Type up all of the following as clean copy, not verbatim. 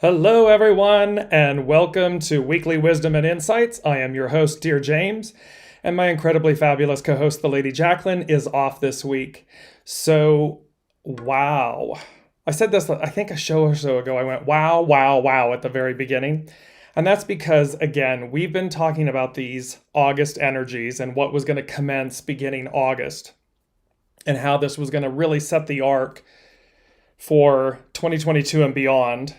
Hello, everyone, and welcome to Weekly Wisdom and Insights. I am your host, Dearjames, and my incredibly fabulous co-host, the Lady Jacqueline, is off this week. So, wow. I said this, I think a show or so ago, I went, wow, wow, wow, at the very beginning. And that's because, again, we've been talking about these August energies and what was going to commence beginning August, and how this was going to really set the arc for 2022 and beyond.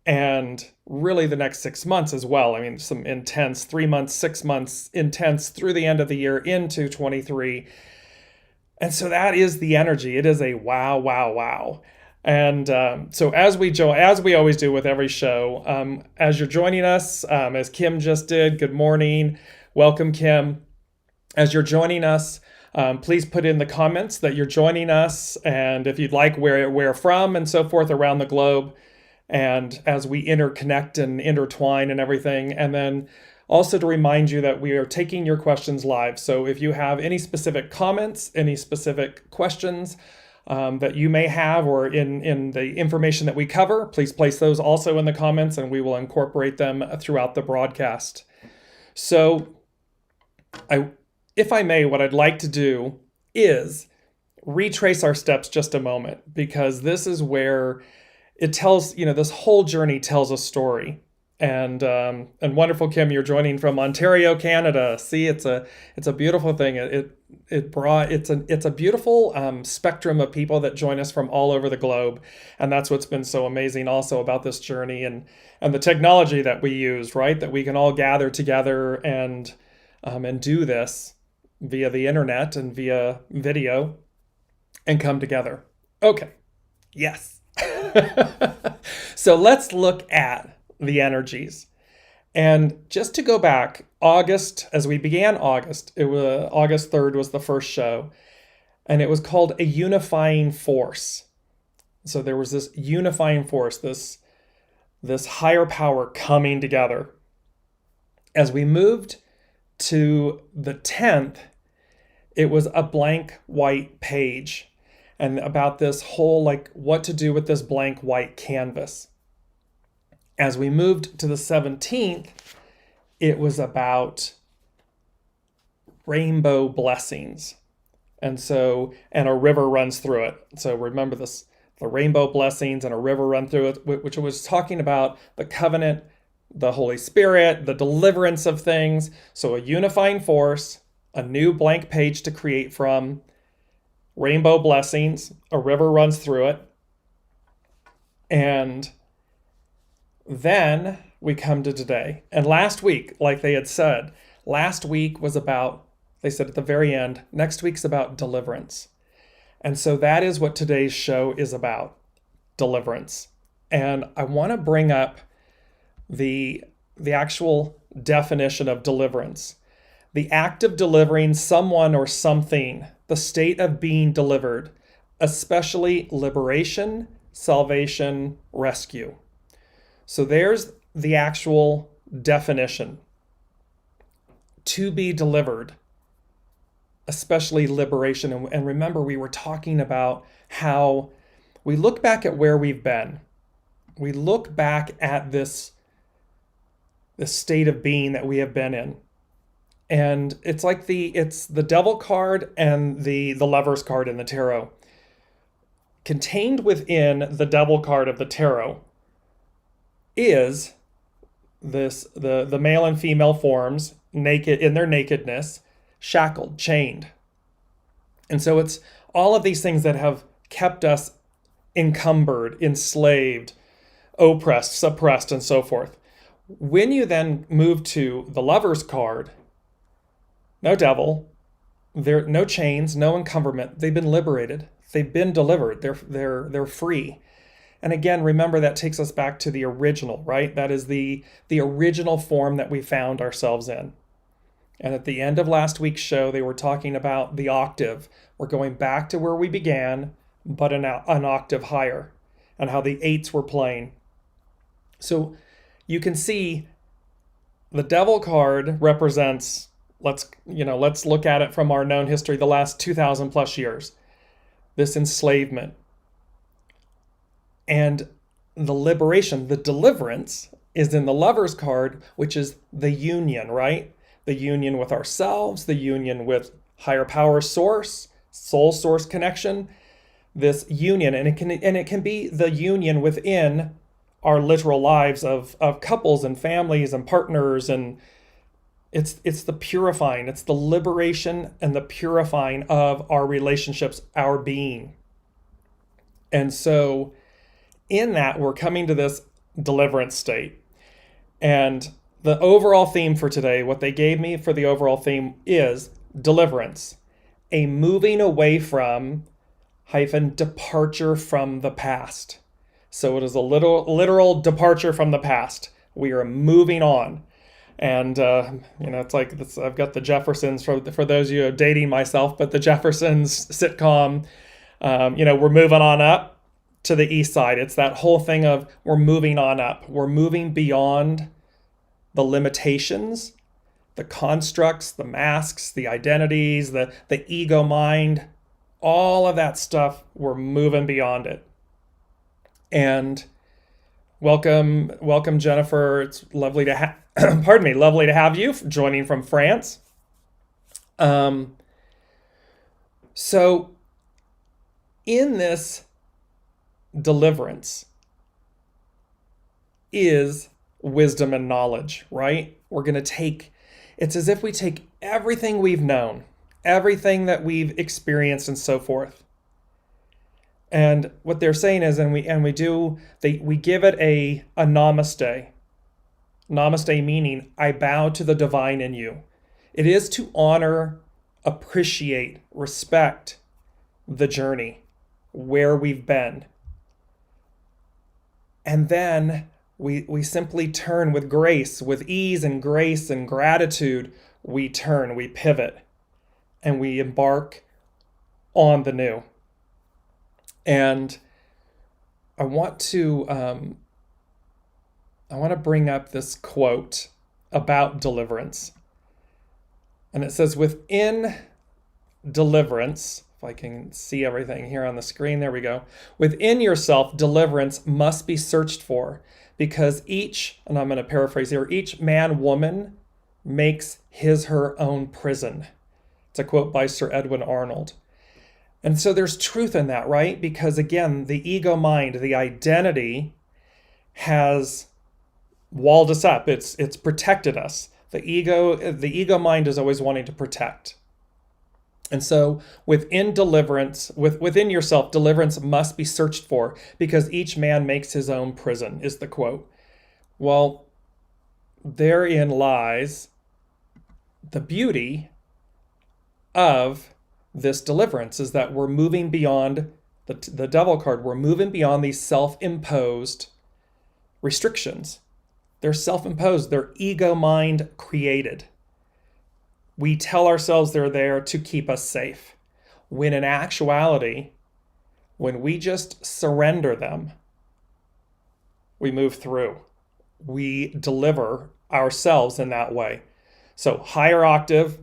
And really the next 6 months as well. I mean, some intense 3 months, 6 months, intense through the end of the year into 23. And so that is the energy. It is a wow, wow, wow. And so as we always do with every show, as you're joining us, as Kim just did, good morning. Welcome, Kim. As you're joining us, please put in the comments that you're joining us, and if you'd like, where from and so forth around the globe. And as we interconnect and intertwine and everything, and then also to remind you that we are taking your questions live. So if you have any specific comments, any specific questions that you may have, or in the information that we cover, please place those also in the comments, and we will incorporate them throughout the broadcast. So if I may, what I'd like to do is retrace our steps just a moment, because this is where it tells, this whole journey tells a story. And wonderful Kim, you're joining from Ontario, Canada. See, it's a beautiful thing. It's a beautiful spectrum of people that join us from all over the globe, and that's what's been so amazing also about this journey and the technology that we use, right? That we can all gather together and do this via the internet and via video and come together. Okay, yes. So let's look at the energies. And just to go back, August, as we began August, it was August 3rd was the first show, and it was called a unifying force. So there was this unifying force, this higher power coming together. As we moved to the 10th, it was a blank white page. And about this whole, what to do with this blank white canvas. As we moved to the 17th, it was about rainbow blessings. And a river runs through it. So remember this, the rainbow blessings and a river run through it, which was talking about the covenant, the Holy Spirit, the deliverance of things. So a unifying force, a new blank page to create from, rainbow blessings, a river runs through it. And then we come to today. And last week, like they had said, last week was about, they said at the very end, next week's about deliverance. And so that is what today's show is about, deliverance. And I want to bring up the actual definition of deliverance. The act of delivering someone or something, the state of being delivered, especially liberation, salvation, rescue. So there's the actual definition. To be delivered, especially liberation. And remember, we were talking about how we look back at where we've been. We look back at this state of being that we have been in. And it's the devil card and the lover's card in the tarot. Contained within the devil card of the tarot is the male and female forms, naked in their nakedness, shackled, chained. And so it's all of these things that have kept us encumbered, enslaved, oppressed, suppressed, and so forth. When you then move to the lover's card, no devil, no chains, no encumberment. They've been liberated. They've been delivered. They're free. And again, remember that takes us back to the original, right? That is the original form that we found ourselves in. And at the end of last week's show, they were talking about the octave. We're going back to where we began, but an octave higher, and how the eights were playing. So you can see the devil card represents, let's look at it from our known history, the last 2,000 plus years, this enslavement. And the liberation, the deliverance is in the Lover's card, which is the union, right? The union with ourselves, the union with higher power source, soul source connection, this union. And it can be the union within our literal lives of couples and families and partners, and it's the purifying, it's the liberation and the purifying of our relationships, our being. And so in that, we're coming to this deliverance state. And the overall theme for today, what they gave me for the overall theme is deliverance, a moving away from - departure from the past. So it is a literal departure from the past. We are moving on. And, it's like this, I've got the Jeffersons, for those of you dating myself, but the Jeffersons sitcom, we're moving on up to the east side. It's that whole thing of we're moving on up. We're moving beyond the limitations, the constructs, the masks, the identities, the ego mind, all of that stuff. We're moving beyond it. And welcome, Jennifer. It's lovely to have, lovely to have you joining from France. So in this deliverance is wisdom and knowledge, right? It's as if we take everything we've known, everything that we've experienced and so forth. And what they're saying is, we give it a namaste. Namaste meaning, I bow to the divine in you. It is to honor, appreciate, respect the journey, where we've been. And then we simply turn with grace, with ease and grace and gratitude. We turn, we pivot, and we embark on the new. And I want to bring up this quote about deliverance. And it says, within deliverance, if I can see everything here on the screen, there we go. Within yourself, deliverance must be searched for, because and I'm going to paraphrase here, each man, woman makes her own prison. It's a quote by Sir Edwin Arnold. And so there's truth in that, right? Because again, the ego mind, the identity has walled us up. It's protected us. The ego mind is always wanting to protect. And so within deliverance, within yourself, deliverance must be searched for, because each man makes his own prison, is the quote. Well, therein lies the beauty of this deliverance, is that we're moving beyond the devil card. We're moving beyond these self-imposed restrictions. They're self-imposed. They're ego mind created. We tell ourselves they're there to keep us safe, when in actuality, when we just surrender them, we move through. We deliver ourselves in that way. So higher octave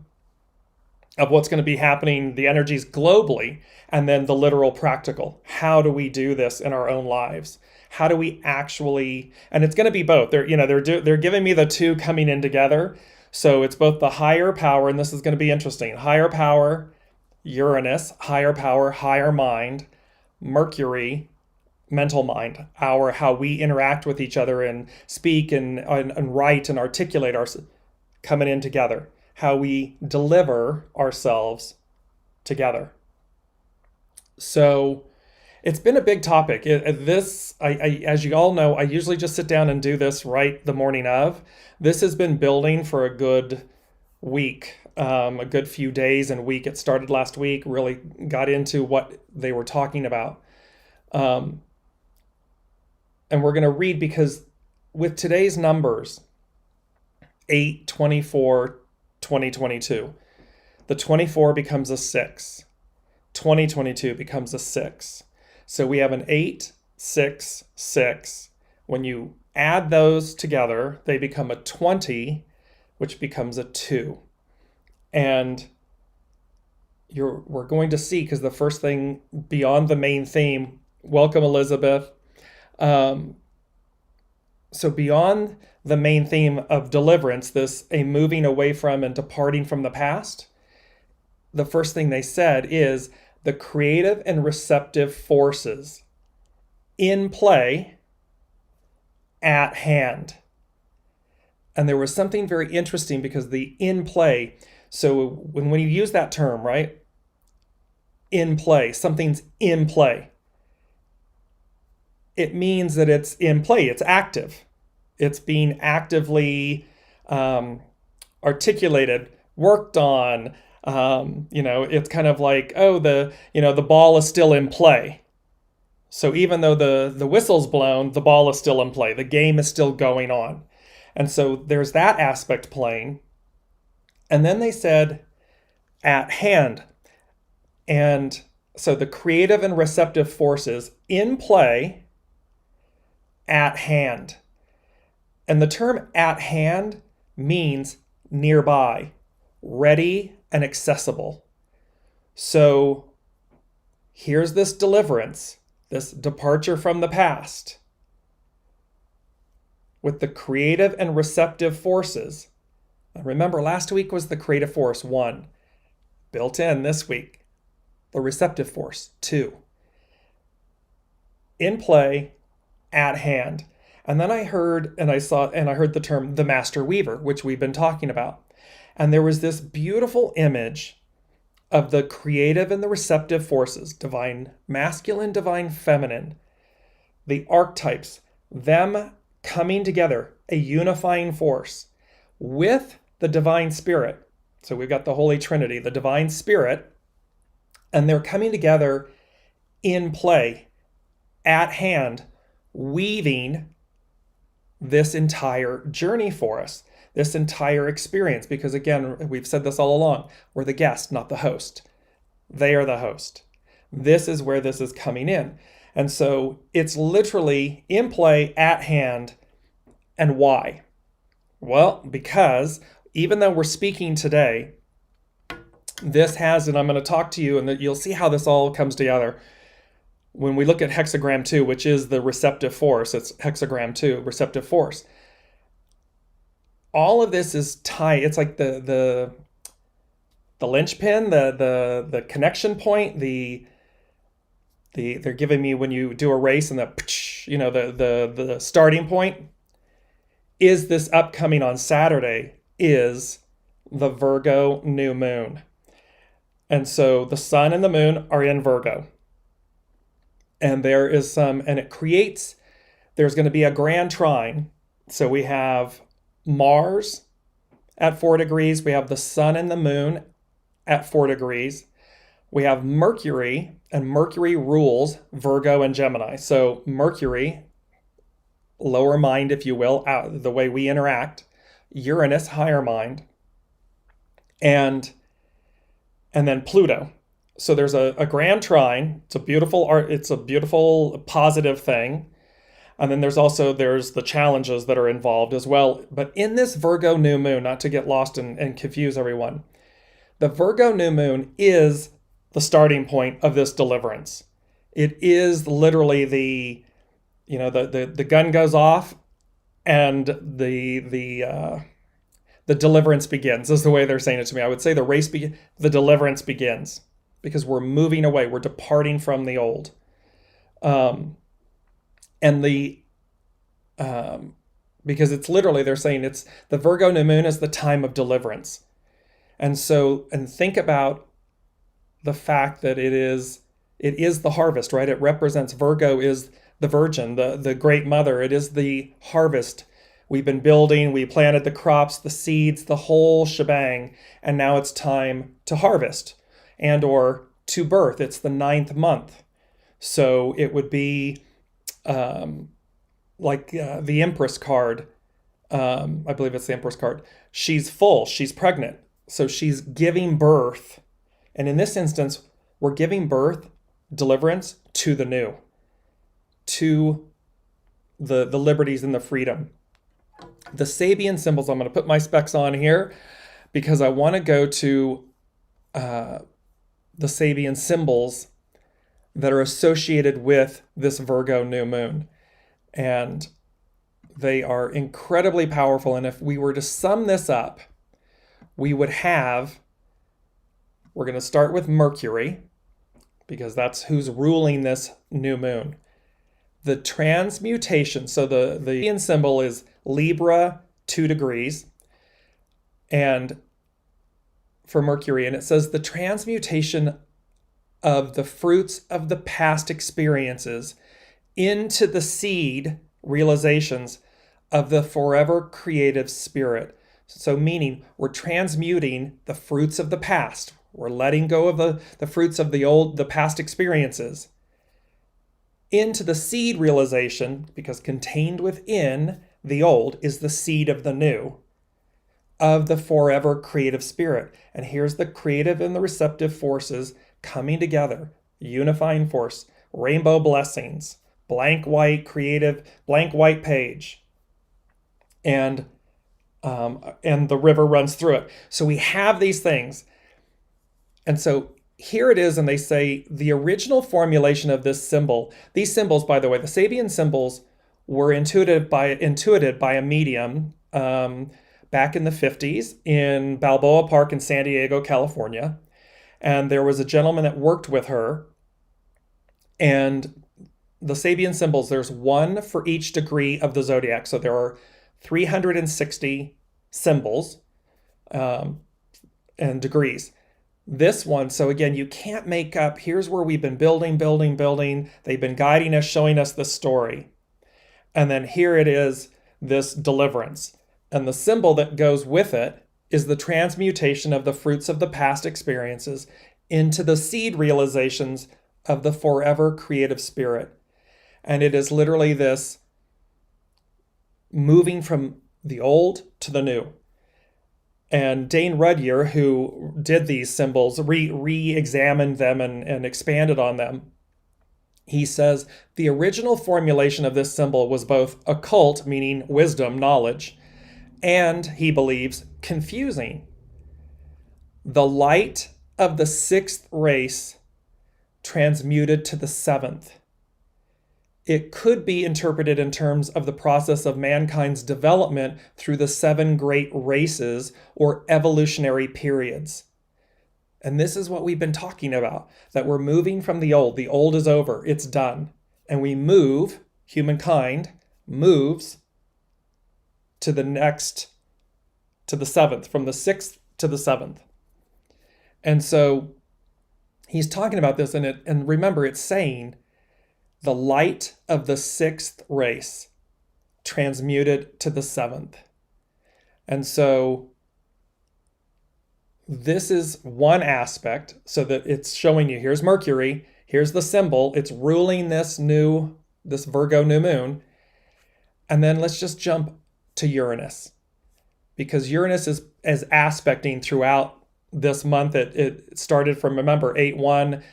of what's going to be happening, the energies globally, and then the literal practical. How do we do this in our own lives? How do we actually, and it's going to be both. They're giving me the two coming in together. So it's both the higher power, and this is going to be interesting. Higher power, Uranus, higher power, higher mind, Mercury, mental mind, how we interact with each other and speak and write and articulate coming in together. How we deliver ourselves together. So it's been a big topic. As you all know, I usually just sit down and do this right the morning of. This has been building for a good week, a good few days and week. It started last week, really got into what they were talking about. And we're going to read, because with today's numbers, 8/24, 2022, the 24 becomes a 6. 2022 becomes a 6. So we have an 8, 6, 6. When you add those together, they become a 20, which becomes a 2. And we're going to see, because the first thing beyond the main theme, welcome Elizabeth, So beyond the main theme of deliverance, this a moving away from and departing from the past, the first thing they said is the creative and receptive forces in play at hand. And there was something very interesting because the in play, so when you use that term, right? In play, something's in play. It means that it's in play, it's active. It's being actively articulated, worked on. It's kind of like, oh, the ball is still in play. So even though the whistle's blown, the ball is still in play. The game is still going on. And so there's that aspect playing. And then they said at hand. And so the creative and receptive forces in play at hand. And the term at hand means nearby, ready and accessible. So here's this deliverance, this departure from the past, with the creative and receptive forces. And remember, last week was the creative force 1, built in this week. The receptive force 2. In play, at hand. And then I heard the term the master weaver, which we've been talking about. And there was this beautiful image of the creative and the receptive forces, divine masculine, divine feminine, the archetypes, them coming together, a unifying force with the divine spirit. So we've got the Holy Trinity, the divine spirit, and they're coming together in play, at hand, weaving this entire journey for us, this entire experience. Because again, we've said this all along, we're the guest, not the host. They are the host. This is where this is coming in. And so it's literally in play, at hand. And why? Well, because even though we're speaking today, this has, and I'm going to talk to you, and you'll see how this all comes together. When we look at Hexagram 2, which is the receptive force, it's Hexagram 2, receptive force. All of this is tied. It's like the linchpin, the connection point, they're giving me when you do a race and the starting point is this upcoming on Saturday is the Virgo New Moon. And so the sun and the moon are in Virgo. And there is there's going to be a grand trine. So we have Mars at 4 degrees. We have the sun and the moon at 4 degrees. We have Mercury, and Mercury rules Virgo and Gemini. So Mercury, lower mind, if you will, the way we interact. Uranus, higher mind. And then Pluto. So there's a grand trine. It's a beautiful positive thing. And then there's the challenges that are involved as well. But in this Virgo new moon, not to get lost and confuse everyone, the Virgo new moon is the starting point of this deliverance. It is literally the gun goes off and the deliverance begins, is the way they're saying it to me. I would say the deliverance begins, because we're moving away, we're departing from the old. Because it's literally, they're saying it's the Virgo new moon is the time of deliverance. And think about the fact that it is the harvest, right? It represents, Virgo is the virgin, the great mother. It is the harvest. We've been building, we planted the crops, the seeds, the whole shebang, and now it's time to harvest and or to birth. It's the 9th month. So it would be like the Empress card. I believe it's the Empress card. She's full, she's pregnant. So she's giving birth. And in this instance, we're giving birth, deliverance, to the new, to the liberties and the freedom. The Sabian symbols, I'm going to put my specs on here because I want to go to the Sabian symbols that are associated with this Virgo new moon. And they are incredibly powerful. And if we were to sum this up, we would have, we're going to start with Mercury, because that's who's ruling this new moon. The transmutation, so the Sabian symbol is Libra 2 degrees, and for Mercury, and it says the transmutation of the fruits of the past experiences into the seed realizations of the forever creative spirit. So meaning we're transmuting the fruits of the past. We're letting go of the fruits of the past experiences into the seed realization, because contained within the old is the seed of the new, of the forever creative spirit. And here's the creative and the receptive forces coming together, unifying force, rainbow blessings, blank white creative, blank white page, and the river runs through it. So we have these things. And so here it is, and they say the original formulation of this symbol, these symbols, by the way, the Sabian symbols were intuited by a medium back in the 50s in Balboa Park in San Diego, California. And there was a gentleman that worked with her. And the Sabian symbols, there's one for each degree of the zodiac. So there are 360 symbols and degrees. This one, so again, you can't make up, here's where we've been building. They've been guiding us, showing us the story. And then here it is, this deliverance. And the symbol that goes with it is the transmutation of the fruits of the past experiences into the seed realizations of the forever creative spirit. And it is literally this moving from the old to the new. And Dane Rudyer, who did these symbols, re-examined them and expanded on them. He says the original formulation of this symbol was both occult, meaning wisdom, knowledge, and, he believes, confusing. The light of the sixth race transmuted to the seventh. It could be interpreted in terms of the process of mankind's development through the 7 great races or evolutionary periods. And this is what we've been talking about, that we're moving from the old. The old is over, it's done. And we move, humankind moves to the next, to the 7th, from the 6th to the 7th. And so he's talking about this, and remember, it's saying the light of the 6th race transmuted to the 7th. And so this is one aspect, so that it's showing you, here's Mercury, here's the symbol, it's ruling this Virgo new moon. And then let's just jump to Uranus, because Uranus is aspecting throughout this month. It started from, remember, 8-1,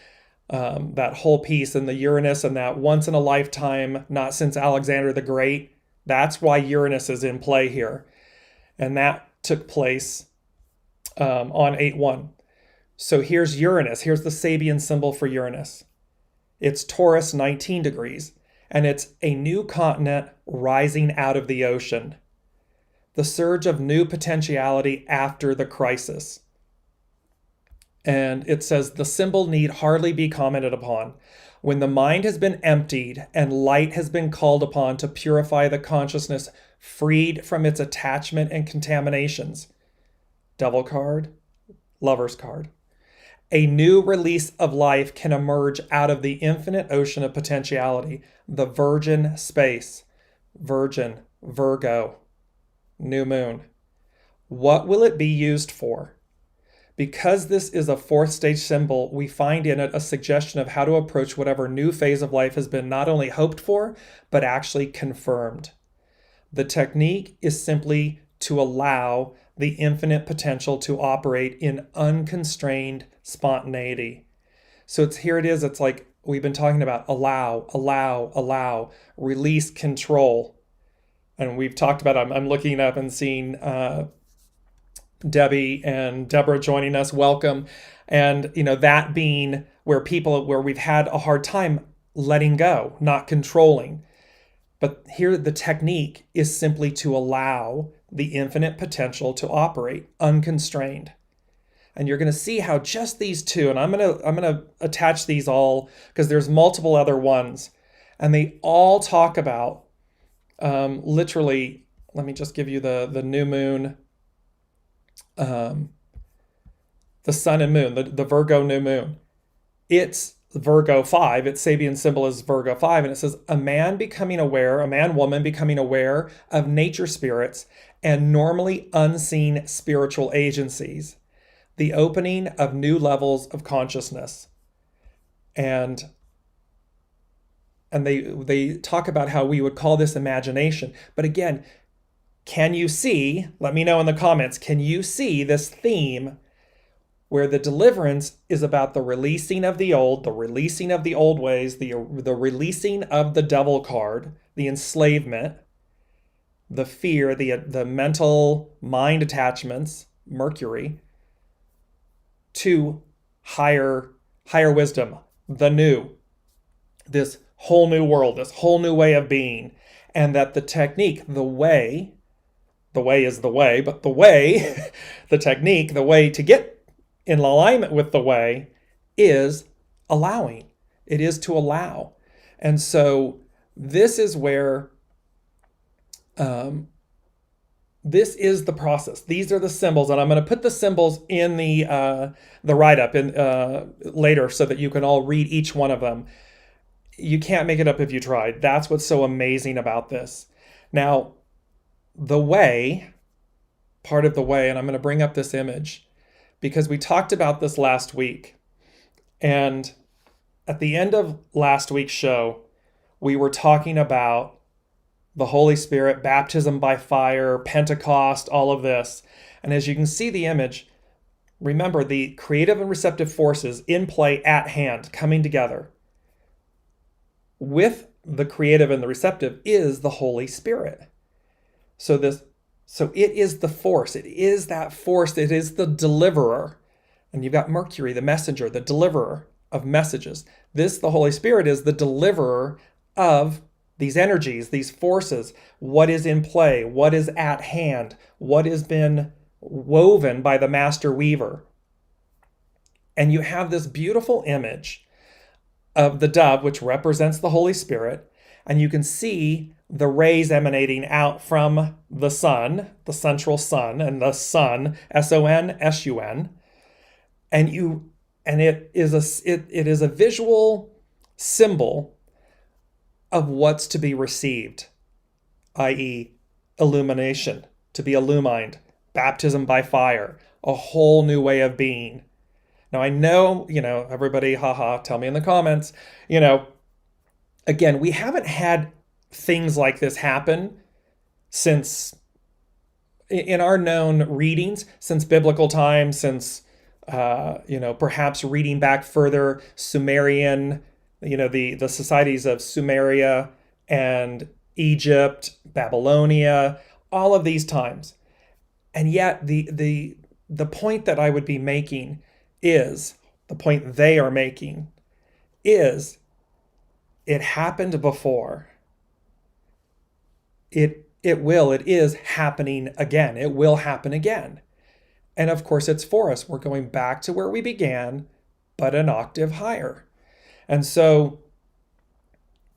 that whole piece, and the Uranus, and that once in a lifetime, not since Alexander the Great. That's why Uranus is in play here. And that took place on 8-1. So here's Uranus. Here's the Sabian symbol for Uranus. It's Taurus 19 degrees, and it's a new continent rising out of the ocean. The surge of new potentiality after the crisis. And it says the symbol need hardly be commented upon. When the mind has been emptied and light has been called upon to purify the consciousness freed from its attachment and contaminations. Devil card, Lover's card. A new release of life can emerge out of the infinite ocean of potentiality, the virgin space. Virgin, Virgo, new moon. What will it be used for? Because this is a 4th stage symbol, we find in it a suggestion of how to approach whatever new phase of life has been not only hoped for, but actually confirmed. The technique is simply to allow the infinite potential to operate in unconstrained spontaneity. So here it is, it's like we've been talking about allow, release, control. And we've talked about, I'm looking up and seeing Debbie and Deborah joining us. Welcome. And, that being where we've had a hard time letting go, not controlling. But here the technique is simply to allow the infinite potential to operate unconstrained. And you're going to see how just these two, and I'm going to attach these all because there's multiple other ones, and they all talk about literally. Let me just give you the new moon, the sun and moon, the Virgo new moon. It's Virgo 5, its Sabian symbol is Virgo 5, and it says, a man, woman becoming aware of nature spirits and normally unseen spiritual agencies, the opening of new levels of consciousness. And they talk about how we would call this imagination. But again, can you see, let me know in the comments, can you see this theme where the deliverance is about the releasing of the old ways, the releasing of the devil card, the enslavement, the fear, the mental mind attachments, Mercury, to higher wisdom, the new, this whole new world, this whole new way of being, and that the technique, the way is the way, but the way, the technique, the way to get in alignment with the way is allowing. It is to allow. And so this is where, this is the process. These are the symbols, and I'm going to put the symbols in the write-up later so that you can all read each one of them. You can't make it up if you tried. That's what's so amazing about this. Now, the way, part of the way, and I'm going to bring up this image, because we talked about this last week. And at the end of last week's show, we were talking about the Holy Spirit, baptism by fire, Pentecost, all of this. And as you can see the image, remember the creative and receptive forces in play at hand, coming together. With the creative and the receptive is the Holy Spirit. So it is the force. It is that force. It is the deliverer. And you've got Mercury, the messenger, the deliverer of messages. The Holy Spirit, is the deliverer of these energies, these forces, what is in play, what is at hand, what has been woven by the master weaver. And you have this beautiful image of the dove, which represents the Holy Spirit, and you can see the rays emanating out from the sun, the central sun, and the sun, S-O-N, and it is a visual symbol of what's to be received, i.e., illumination, to be illumined, baptism by fire, a whole new way of being. Now I know, everybody, tell me in the comments, again, we haven't had things like this happen since, in our known readings, since biblical times, since, perhaps reading back further, Sumerian, the societies of Sumeria and Egypt, Babylonia, all of these times. And yet the point that I would be making is, the point they are making is, it happened before. It is happening again. It will happen again. And of course it's for us. We're going back to where we began, but an octave higher. And so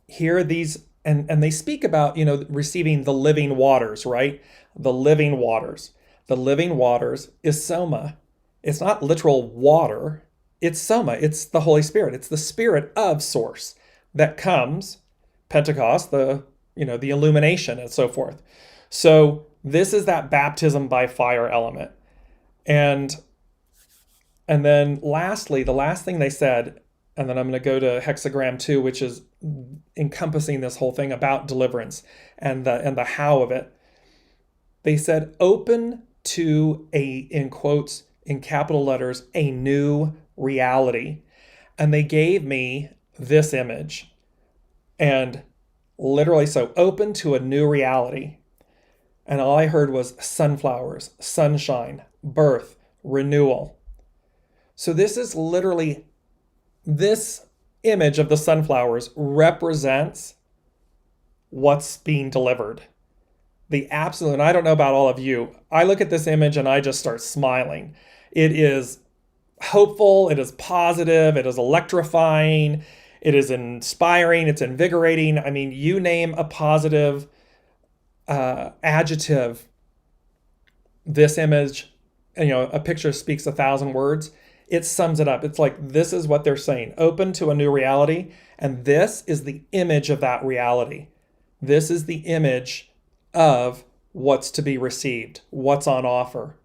here these, and they speak about, receiving the living waters, right? The living waters. The living waters is Soma. It's not literal water. It's Soma. It's the Holy Spirit. It's the spirit of source that comes, Pentecost, the illumination and so forth. So this is that baptism by fire element. And then lastly, the last thing they said, and then I'm going to go to Hexagram 2, which is encompassing this whole thing about deliverance and the how of it. They said, open to in quotes, in capital letters, a new reality. And they gave me this image. And literally, so open to a new reality. And all I heard was sunflowers, sunshine, birth, renewal. So this is literally, this image of the sunflowers represents what's being delivered. The absolute, and I don't know about all of you, I look at this image and I just start smiling. It is hopeful, it is positive, it is electrifying, it is inspiring, it's invigorating. I mean, you name a positive adjective, this image, a picture speaks 1,000 words. It sums it up. It's like, this is what they're saying. Open to a new reality. And this is the image of that reality. This is the image of what's to be received, what's on offer.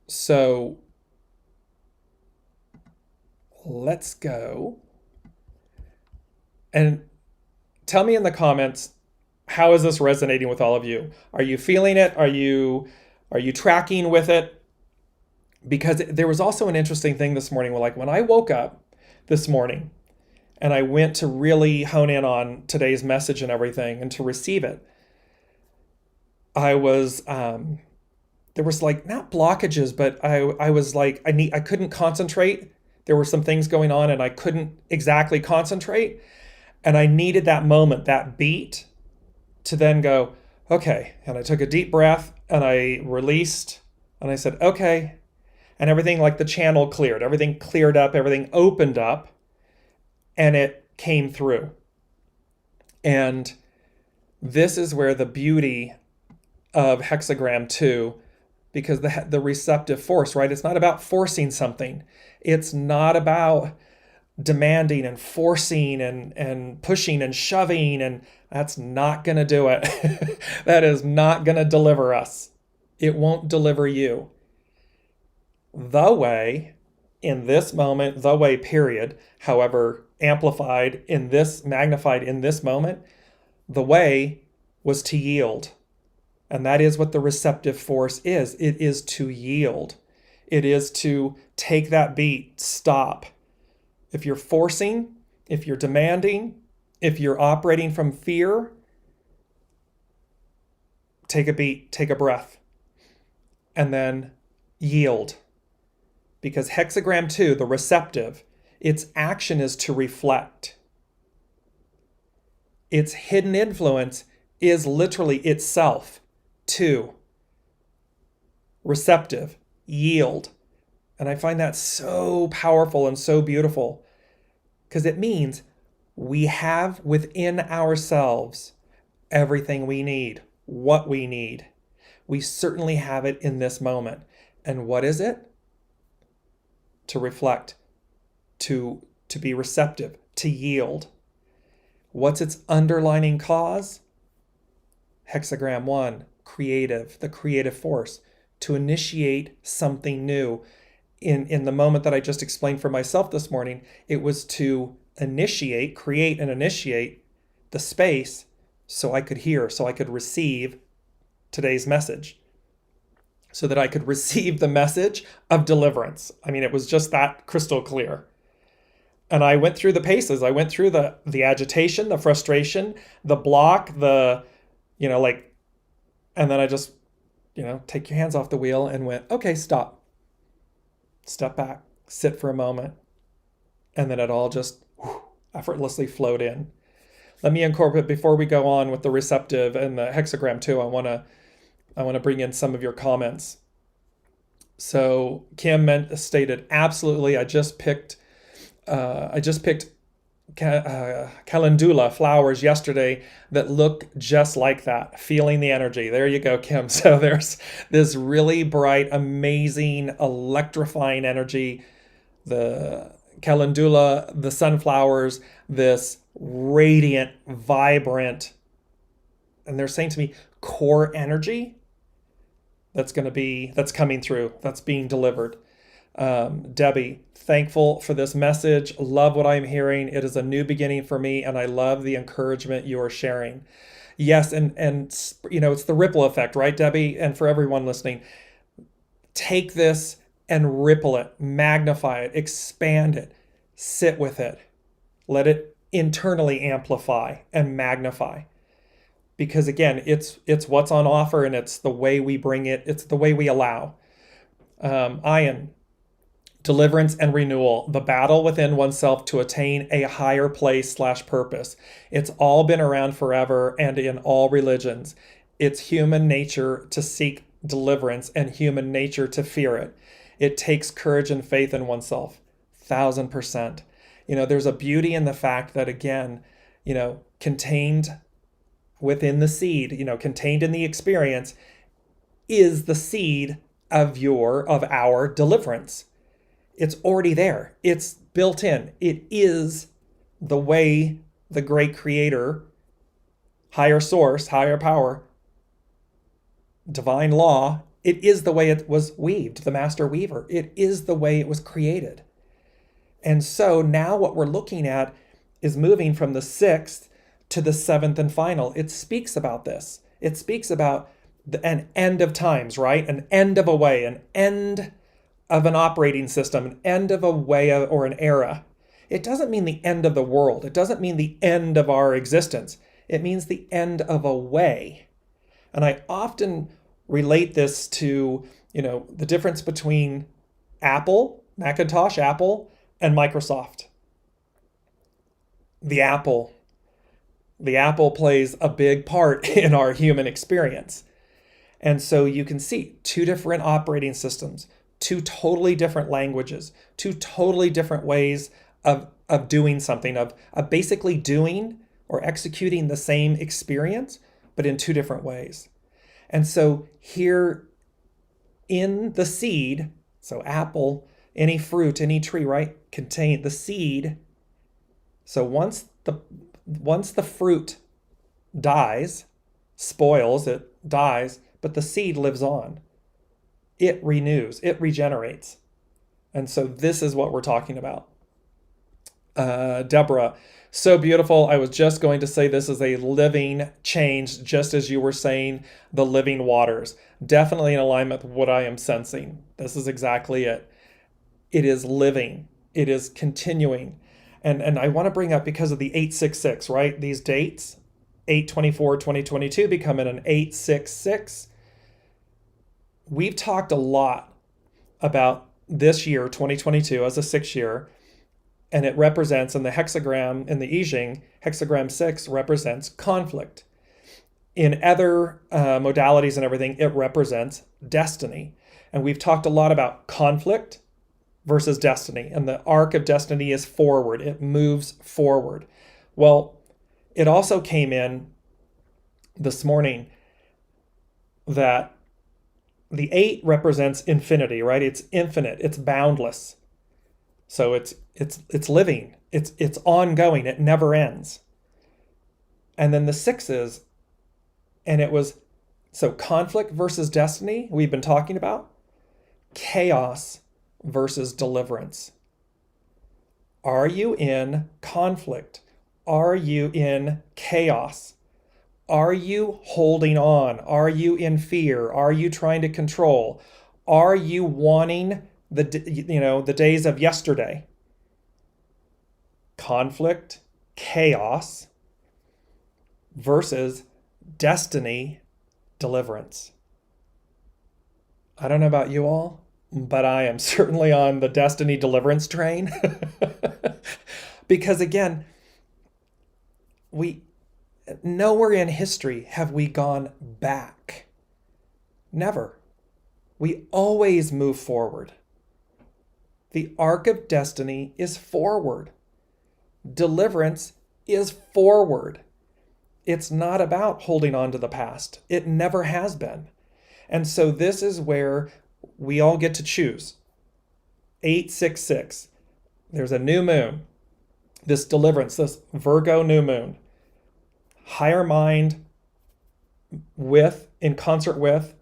So let's go and tell me in the comments, how is this resonating with all of you? Are you feeling it? Are you tracking with it? Because there was also an interesting thing this morning. Like when I woke up this morning and I went to really hone in on today's message and everything and to receive it, I was, there was like, not blockages, but I was like, I couldn't concentrate. There were some things going on and I couldn't exactly concentrate. And I needed that moment, that beat, to then go, okay. And I took a deep breath and I released and I said, okay. And everything, like the channel cleared, everything cleared up, everything opened up, and it came through. And this is where the beauty of Hexagram 2, because the receptive force, right? It's not about forcing something. It's not about demanding and forcing and pushing and shoving, and that's not going to do it. That is not going to deliver us. It won't deliver you. The way, in this moment, the way, period, however, amplified in this, magnified in this moment, the way was to yield. And that is what the receptive force is. It is to yield. It is to take that beat, stop. If you're forcing, if you're demanding, if you're operating from fear, take a beat, take a breath, and then yield. Because Hexagram 2, the receptive, its action is to reflect. Its hidden influence is literally itself. 2, receptive, yield. And I find that so powerful and so beautiful because it means we have within ourselves everything we need, what we need. We certainly have it in this moment. And what is it? To reflect, to be receptive, to yield. What's its underlining cause? Hexagram 1, creative, the creative force, to initiate something new. In the moment that I just explained for myself this morning, it was to initiate, create and initiate the space so I could hear, so I could receive today's message, so that I could receive the message of deliverance. I mean, it was just that crystal clear. And I went through the paces. I went through the agitation, the frustration, the block, and then I just, take your hands off the wheel and went, okay, stop. Step back, sit for a moment. And then it all just effortlessly flowed in. Let me incorporate, before we go on with the receptive and the Hexagram 2, I want to bring in some of your comments. So Kim stated, absolutely, I just picked calendula flowers yesterday that look just like that, feeling the energy. There you go, Kim. So there's this really bright, amazing, electrifying energy. The calendula, the sunflowers, this radiant, vibrant, and they're saying to me, core energy that's coming through, that's being delivered. Debbie, thankful for this message. Love what I'm hearing. It is a new beginning for me, and I love the encouragement you are sharing. Yes, and it's the ripple effect, right, Debbie? And for everyone listening, take this and ripple it, magnify it, expand it, sit with it. Let it internally amplify and magnify. Because again, it's what's on offer, and it's the way we bring it. It's the way we allow. Ian, Deliverance and renewal, the battle within oneself to attain a higher place/purpose. It's all been around forever and in all religions. It's human nature to seek deliverance and human nature to fear it. It takes courage and faith in oneself, 1000%. There's a beauty in the fact that, again, contained within the seed, contained in the experience is the seed of our deliverance. It's already there. It's built in. It is the way the great creator, higher source, higher power, divine law, it is the way it was weaved, the master weaver. It is the way it was created. And so now what we're looking at is moving from the 6th to the 7th and final. It speaks about this. It speaks about an end of times, right? An end of a way, an end of an operating system, an end of a way or an era. It doesn't mean the end of the world. It doesn't mean the end of our existence. It means the end of a way. And I often relate this to, the difference between Apple, Macintosh, Apple, and Microsoft. The Apple plays a big part in our human experience. And so you can see 2 different operating systems, 2 totally different languages, 2 totally different ways of doing something, of basically doing or executing the same experience, but in 2 different ways. And so here in the seed, so apple, any fruit, any tree, right, contain the seed. So once the fruit dies, spoils, it dies, but the seed lives on. It renews, it regenerates. And so this is what we're talking about. Deborah, so beautiful. I was just going to say this is a living change, just as you were saying, the living waters. Definitely in alignment with what I am sensing. This is exactly it. It is living. It is continuing. And I want to bring up, because of the 866, right? These dates, 8/24/2022 becoming an 866. We've talked a lot about this year, 2022, as a 6 year, and it represents, in the hexagram, in the I Ching, hexagram 6 represents conflict. In other modalities and everything, it represents destiny. And we've talked a lot about conflict versus destiny. And the arc of destiny is forward. It moves forward. Well, it also came in this morning that the 8 represents infinity, right? It's infinite. It's boundless. So it's living. It's ongoing. It never ends. And then the 6s, and it was, so conflict versus destiny, we've been talking about. Chaos versus deliverance. Are you in conflict? Are you in chaos? Are you holding on? Are you in fear? Are you trying to control? Are you wanting the days of yesterday? Conflict, chaos versus destiny, deliverance. I don't know about you all, but I am certainly on the destiny deliverance train. Because again, nowhere in history have we gone back. Never. We always move forward. The arc of destiny is forward. Deliverance is forward. It's not about holding on to the past. It never has been. And so this is where we all get to choose. 866. There's a new moon. This deliverance, this Virgo new moon. Higher mind in concert with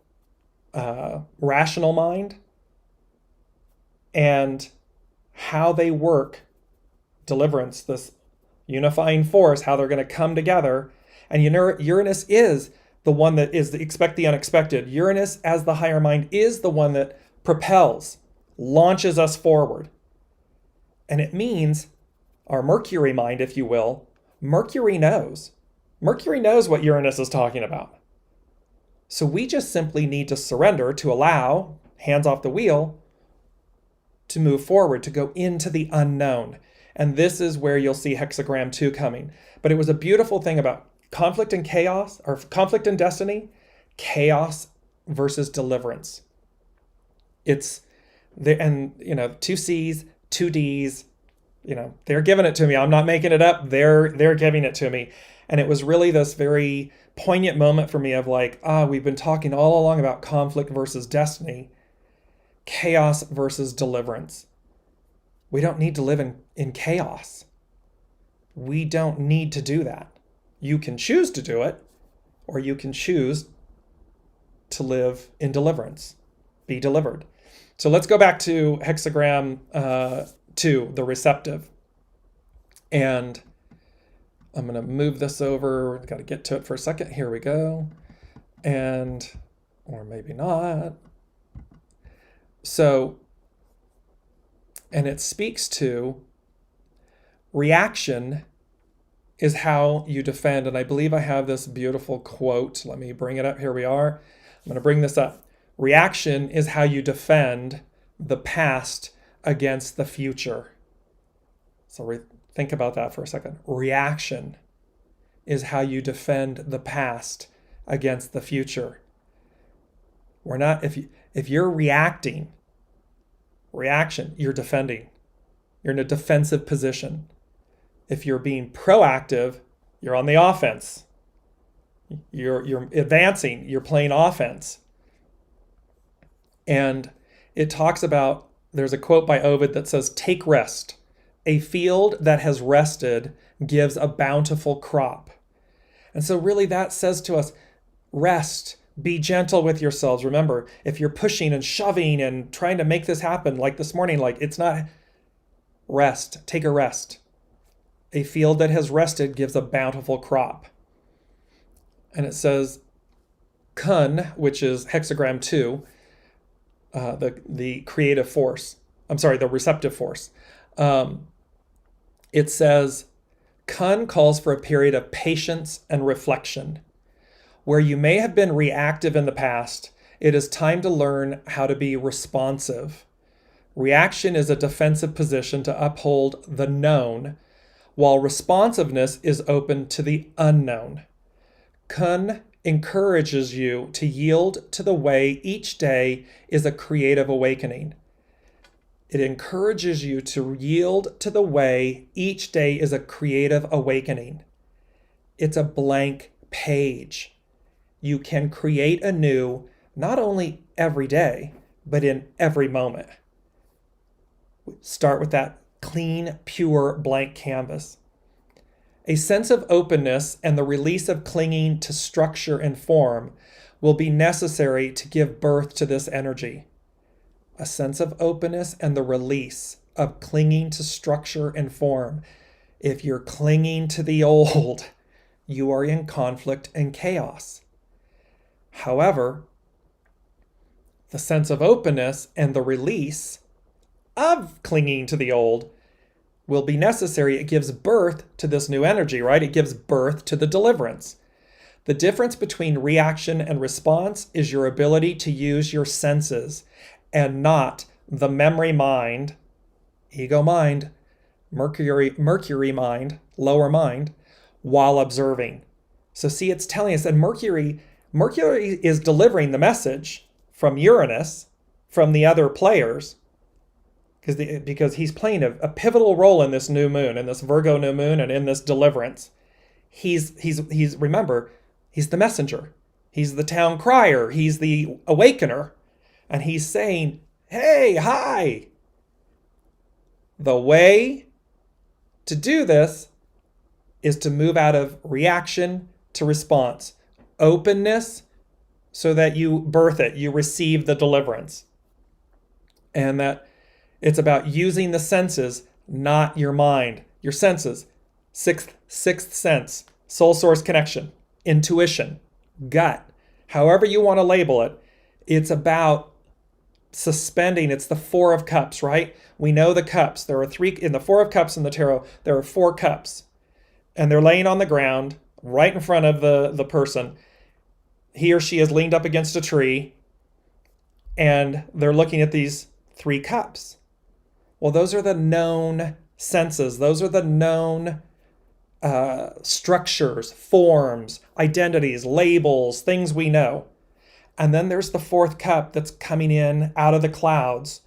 rational mind, and how they work, deliverance, this unifying force, how they're going to come together. And Uranus is the one that is expect the unexpected. Uranus, as the higher mind, is the one that propels, launches us forward. And it means our Mercury mind, if you will, Mercury knows. Mercury knows what Uranus is talking about. So we just simply need to surrender, to allow, hands off the wheel, to move forward, to go into the unknown. And this is where you'll see Hexagram 2 coming. But it was a beautiful thing about conflict and chaos, or conflict and destiny, chaos versus deliverance. It's there, and two C's, two D's, they're giving it to me. I'm not making it up. They're giving it to me. And it was really this very poignant moment for me of like, we've been talking all along about conflict versus destiny, chaos versus deliverance. We don't need to live in chaos. We don't need to do that. You can choose to do it, or you can choose to live in deliverance, be delivered. So let's go back to Hexagram 2, the receptive. And I'm going to move this over. Got to get to it for a second. Here we go. Or maybe not. So, and it speaks to reaction is how you defend. And I believe I have this beautiful quote. Let me bring it up. Here we are. I'm going to bring this up. Reaction is how you defend the past against the future. So think about that for a second. Reaction is how you defend the past against the future. We're not, if you're reaction, you're defending. You're in a defensive position. If you're being proactive, you're on the offense. You're advancing, you're playing offense. And it talks about, there's a quote by Ovid that says, "Take rest. A field that has rested gives a bountiful crop." And so really that says to us, rest, be gentle with yourselves. Remember, if you're pushing and shoving and trying to make this happen, like this morning, like it's not rest, take a rest. A field that has rested gives a bountiful crop. And it says, Kun, which is Hexagram 2, the creative force. The receptive force. It says, Kun calls for a period of patience and reflection. Where you may have been reactive in the past, it is time to learn how to be responsive. Reaction is a defensive position to uphold the known, while responsiveness is open to the unknown. Kun encourages you to yield to the way each day is a creative awakening. It encourages you to yield to the way each day is a creative awakening. It's a blank page. You can create anew, not only every day, but in every moment. Start with that clean, pure, blank canvas. A sense of openness and the release of clinging to structure and form will be necessary to give birth to this energy. A sense of openness and the release of clinging to structure and form. If you're clinging to the old, you are in conflict and chaos. However, the sense of openness and the release of clinging to the old will be necessary. It gives birth to this new energy, right? It gives birth to the deliverance. The difference between reaction and response is your ability to use your senses and not the memory mind, ego mind, Mercury mind, lower mind, while observing. So see, it's telling us that Mercury is delivering the message from Uranus, from the other players, because he's playing a pivotal role in this new moon, in this Virgo new moon, and in this deliverance. He's remember, he's the messenger. He's the town crier. He's the awakener. And he's saying, hey, hi. The way to do this is to move out of reaction to response. Openness so that you birth it, you receive the deliverance. And that it's about using the senses, not your mind. Your senses, sixth sense, soul source connection, intuition, gut, however you want to label it. It's about suspending. It's the Four of Cups, right? We know the cups. There are three in the Four of Cups in the tarot. There are 4 cups, and they're laying on the ground right in front of the person. He or she is leaned up against a tree, and they're looking at these 3 cups. Well, those are the known senses. Those are the known structures, forms, identities, labels, things we know. And then there's the fourth cup that's coming in out of the clouds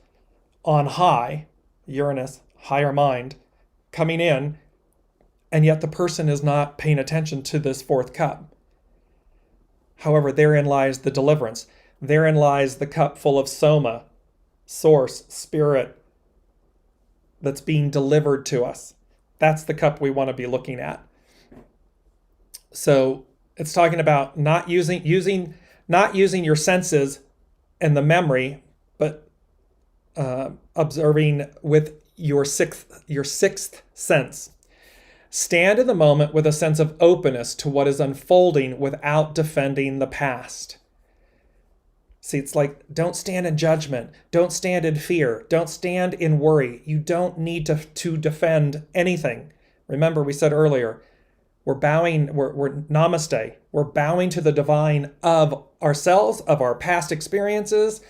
on high, Uranus, higher mind, coming in, and yet the person is not paying attention to this fourth cup. However, therein lies the deliverance. Therein lies the cup full of soma, source, spirit, that's being delivered to us. That's the cup we want to be looking at. So it's talking about not using your senses and the memory, but observing with your sixth sense. Stand in the moment with a sense of openness to what is unfolding without defending the past. See, it's like, don't stand in judgment. Don't stand in fear. Don't stand in worry. You don't need to defend anything. Remember, we said earlier, we're namaste. We're bowing to the divine of ourselves, of our past experiences,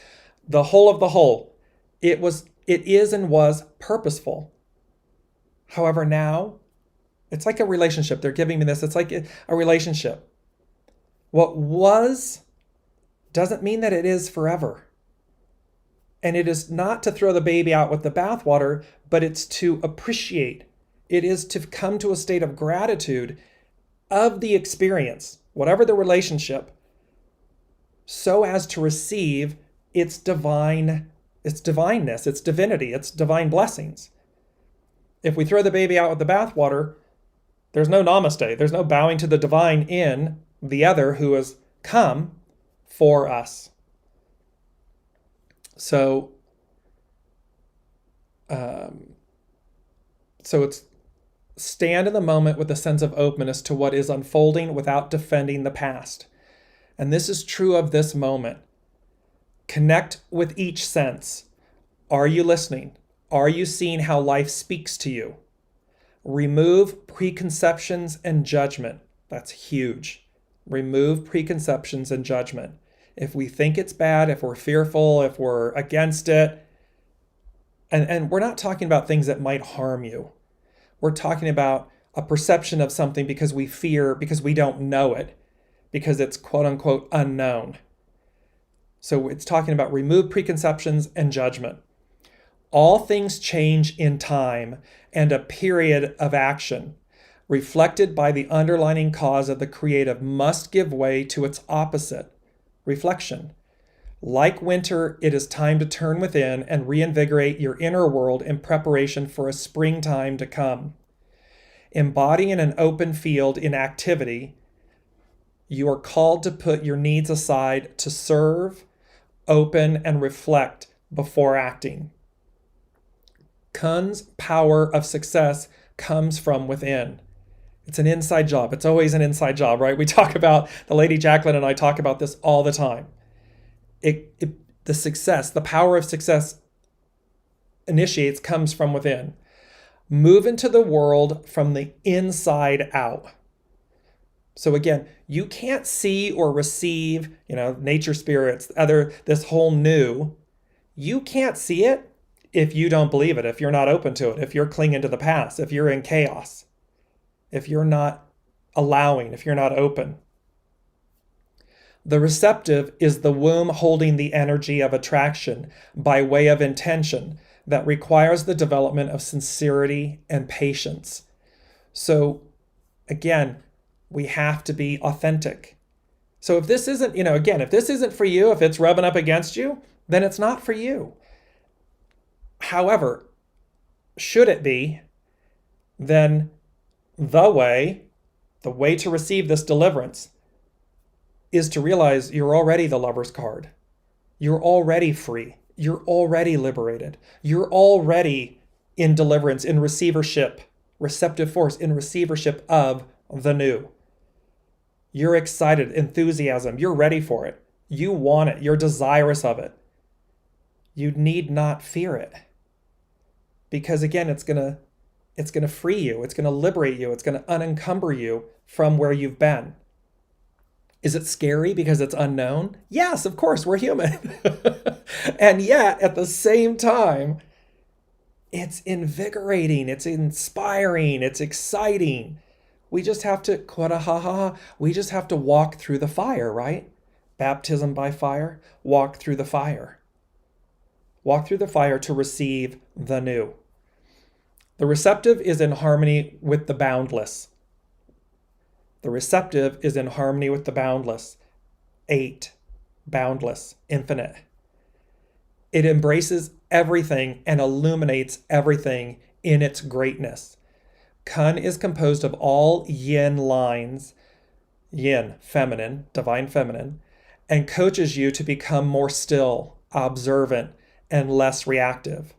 the whole of the whole. It is and was purposeful. However, now, it's like a relationship. They're giving me this. It's like a relationship. What was doesn't mean that it is forever. And it is not to throw the baby out with the bathwater, but it's to appreciate. It is to come to a state of gratitude of the experience, whatever the relationship, so as to receive its divineness, its divinity, its divine blessings. If we throw the baby out with the bathwater, there's no namaste. There's no bowing to the divine in the other who has come for us. So it's stand in the moment with a sense of openness to what is unfolding without defending the past. And this is true of this moment. Connect with each sense. Are you listening? Are you seeing how life speaks to you? Remove preconceptions and judgment. That's huge. Remove preconceptions and judgment. If we think it's bad, if we're fearful, if we're against it, and we're not talking about things that might harm you. We're talking about a perception of something because we fear, because we don't know it, because it's quote unquote unknown. So it's talking about remove preconceptions and judgment. All things change in time and a period of action, reflected by the underlying cause of the creative, must give way to its opposite, reflection. Like winter, it is time to turn within and reinvigorate your inner world in preparation for a springtime to come. Embodying an open field in activity, you are called to put your needs aside to serve, open, and reflect before acting. Kun's power of success comes from within. It's an inside job. It's always an inside job, right? We talk about, the Lady Jacqueline and I talk about this all the time. The success, the power of success comes from within. Move into the world from the inside out. So again, you can't see or receive, nature spirits, this whole new. You can't see it if you don't believe it, if you're not open to it, if you're clinging to the past, if you're in chaos, if you're not allowing, if you're not open. The receptive is the womb holding the energy of attraction by way of intention that requires the development of sincerity and patience. So again, we have to be authentic. So if this isn't, if this isn't for you, if it's rubbing up against you, then it's not for you. However, should it be, then the way to receive this deliverance is to realize you're already the Lover's card. You're already free. You're already liberated. You're already in deliverance, in receivership, receptive force, in receivership of the new. You're excited, enthusiasm. You're ready for it. You want it. You're desirous of it. You need not fear it. Because again, it's going to free you. It's going to liberate you. It's going to unencumber you from where you've been. Is it scary because it's unknown? Yes, of course, we're human. And yet, at the same time, It's invigorating, it's inspiring, it's exciting. We just have to, we just have to walk through the fire, right? Baptism by fire, walk through the fire. Walk through the fire to receive the new. The receptive is in harmony with the boundless. The receptive is in harmony with the boundless. 8, boundless, infinite. It embraces everything and illuminates everything in its greatness. Kun is composed of all yin lines, yin, feminine, divine feminine, and coaches you to become more still, observant, and less reactive.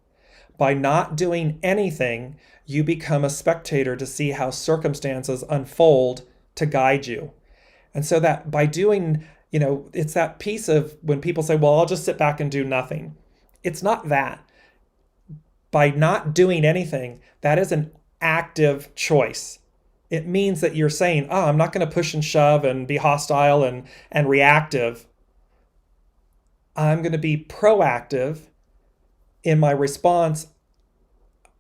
By not doing anything, you become a spectator to see how circumstances unfold to guide you. And so that by doing, it's that piece of when people say, well, I'll just sit back and do nothing. It's not that. By not doing anything, that is an active choice. It means that you're saying, I'm not going to push and shove and be hostile and reactive. I'm going to be proactive in my response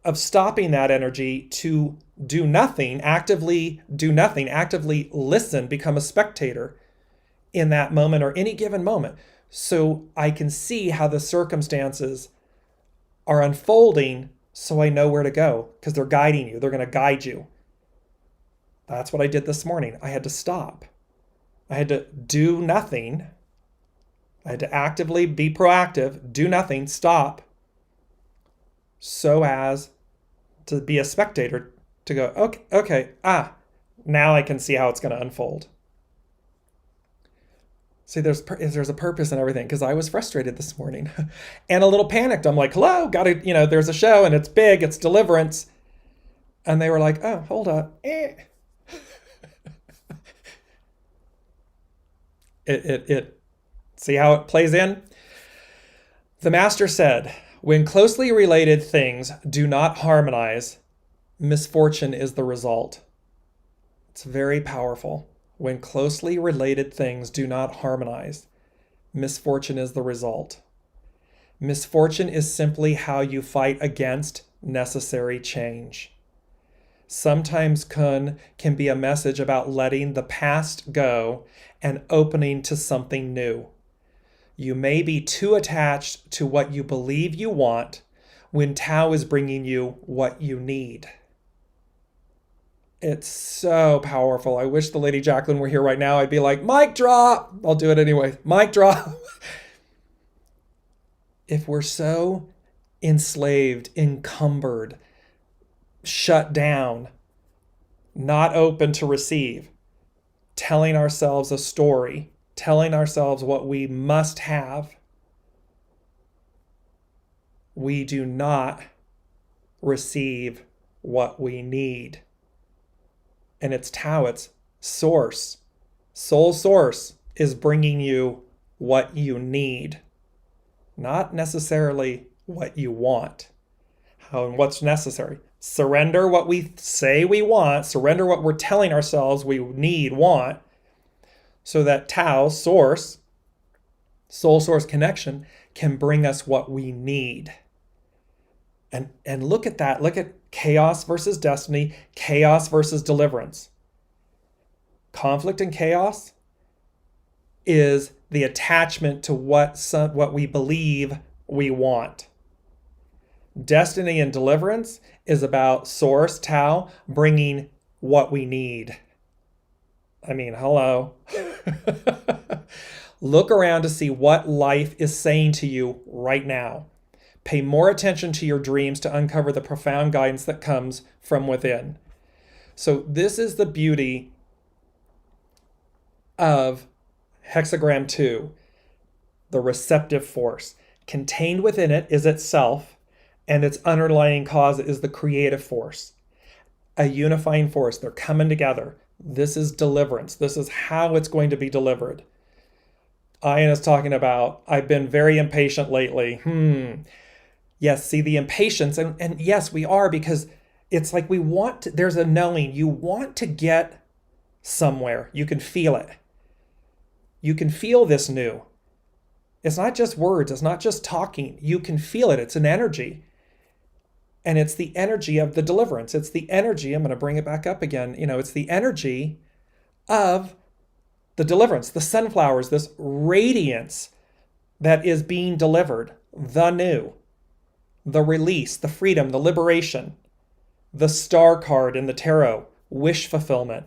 of stopping that energy to do nothing, actively do nothing, actively listen, become a spectator in that moment or any given moment. So I can see how the circumstances are unfolding so I know where to go because they're guiding you. They're going to guide you. That's what I did this morning. I had to stop. I had to do nothing. I had to actively be proactive, do nothing, stop, so as to be a spectator, to go, okay, now I can see how it's going to unfold. See, there's a purpose in everything, because I was frustrated this morning and a little panicked. I'm like, hello, there's a show and it's big, it's Deliverance. And they were like, oh, hold up. See how it plays in? The master said, when closely related things do not harmonize, misfortune is the result. It's very powerful. When closely related things do not harmonize, misfortune is the result. Misfortune is simply how you fight against necessary change. Sometimes kun can be a message about letting the past go and opening to something new. You may be too attached to what you believe you want when Tao is bringing you what you need. It's so powerful. I wish the Lady Jacqueline were here right now. I'd be like, mic drop. I'll do it anyway. Mic drop. If we're so enslaved, encumbered, shut down, not open to receive, telling ourselves a story, telling ourselves what we must have, we do not receive what we need. And it's Tao, it's source. Soul source is bringing you what you need, not necessarily what you want. How and what's necessary? Surrender what we say we want, surrender what we're telling ourselves we need, want, so that Tao, source, soul source connection, can bring us what we need. And look at that. Look at chaos versus destiny, chaos versus deliverance. Conflict and chaos is the attachment to what we believe we want. Destiny and deliverance is about source, Tao, bringing what we need. I mean, hello. Look around to see what life is saying to you right now. Pay more attention to your dreams to uncover the profound guidance that comes from within. So this is the beauty of Hexagram 2, the receptive force. Contained within it is itself, and its underlying cause is the creative force. A unifying force. They're coming together. This is deliverance. This is how it's going to be delivered. Ian is talking about, I've been very impatient lately. Yes, see the impatience. And yes, we are, because it's like there's a knowing. You want to get somewhere. You can feel it. You can feel this new. It's not just words. It's not just talking. You can feel it. It's an energy. And it's the energy of the deliverance. It's the energy, I'm going to bring it back up again. It's the energy of the deliverance, the sunflowers, this radiance that is being delivered, the new, the release, the freedom, the liberation, the star card in the tarot, wish fulfillment.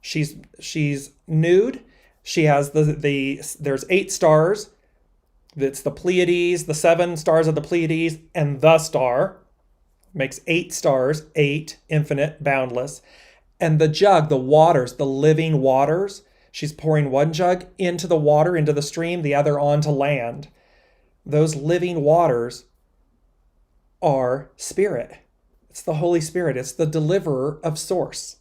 She's nude. She has there's 8 stars. It's the Pleiades, the 7 stars of the Pleiades, and the star makes 8 stars, 8, infinite, boundless. And the jug, the waters, the living waters, she's pouring one jug into the water, into the stream, the other onto land. Those living waters are spirit. It's the Holy Spirit. It's the deliverer of source.